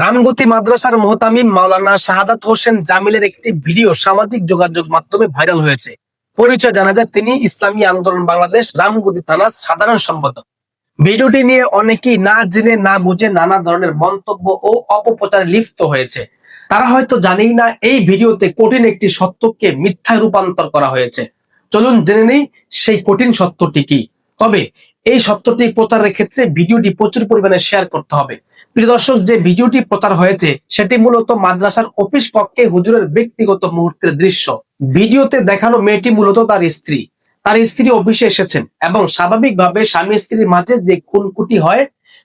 রামগতি মাদ্রাসার মোহতামিম মাওলানা শাহাদাত হোসেন জামিলের একটি ভিডিও সামাজিক যোগাযোগ মাধ্যমে ভাইরাল হয়েছে। পরিচয় জানা যায়, তিনি ইসলামী আন্দোলন বাংলাদেশ রামগতি থানার সাধারণ সম্পাদক। ভিডিওটি নিয়ে অনেকেই না জেনে না বুঝে নানা ধরনের মন্তব্য ও অপপ্রচারে লিপ্ত হয়েছে। তারা হয়তো জানেই না এই ভিডিওতে কঠিন একটি সত্যকে মিথ্যায় রূপান্তর করা হয়েছে। চলুন জেনে নেই সেই কঠিন সত্যটি কি। তবে এই সত্যটি প্রচারের ক্ষেত্রে ভিডিওটি প্রচুর পরিমাণে শেয়ার করতে হবে। প্রিয় দর্শক, যে ভিডিওটি প্রচার হয়েছে সেটি মূলত মাদ্রাসার অফিস কক্ষে হুজুরের ব্যক্তিগত মুহূর্তের দৃশ্য। ভিডিওতে দেখানো মেয়েটি মূলত তার স্ত্রী অফিসে এসেছেন এবং স্বাভাবিকভাবে স্বামী স্ত্রীর মাঝে যে খুনকুটি হয়,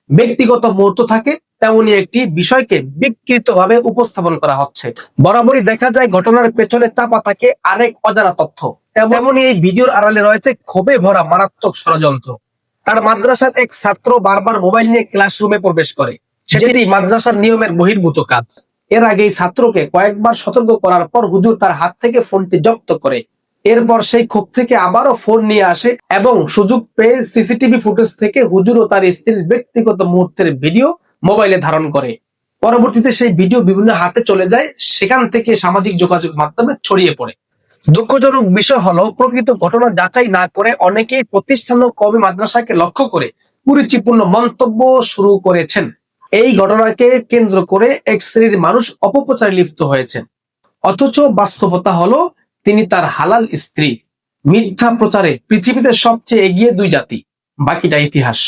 ব্যক্তিগত মুহূর্ত থাকে, তেমনি একটি বিষয়কে বিকৃতভাবে উপস্থাপন করা হচ্ছে। বরাবরই দেখা যায় ঘটনার পেছনে চাপা থাকে আরেক অজানা তথ্য। তেমনি এই ভিডিওর আড়ালে রয়েছে ক্ষোভে ভরা মারাত্মক ষড়যন্ত্র। তার মাদ্রাসার এক ছাত্র বারবার মোবাইল নিয়ে ক্লাসরুমে প্রবেশ করে, সেটি মাদ্রাসার নিয়মের বহির্ভূত কাজ। এর আগে এই ছাত্রকে কয়েকবার সতর্ক করার পর হুজুর তার হাত থেকে ফোনটি জব্দ করে। এরপর সেই ক্ষোভ থেকে আবারও ফোন নিয়ে আসে এবং সুযোগ পেয়ে সিসিটিভি ফুটেজ থেকে হুজুর ও তার স্ত্রীর ব্যক্তিগত মুহূর্তের ভিডিও মোবাইলে ধারণ করে। পরবর্তীতে সেই ভিডিও বিভিন্ন হাতে চলে যায়, সেখান থেকে সামাজিক যোগাযোগ মাধ্যমে ছড়িয়ে পড়ে। দুঃখজনক বিষয় হলো, প্রকৃত ঘটনা যাচাই না করে অনেকেই প্রতিষ্ঠান ও কওমি মাদ্রাসাকে লক্ষ্য করে কুরুচিপূর্ণ মন্তব্য শুরু করেছেন। এই ঘটনাকে কেন্দ্র করে এক শ্রেণীর মানুষ অপপ্রচারে লিপ্ত হয়েছেন, অথচ বাস্তবতা হলো তিনি তার হালাল স্ত্রী। মিথ্যা প্রচারে পৃথিবীতে সবচেয়ে এগিয়ে দুই জাতি, বাকিটা ইতিহাস।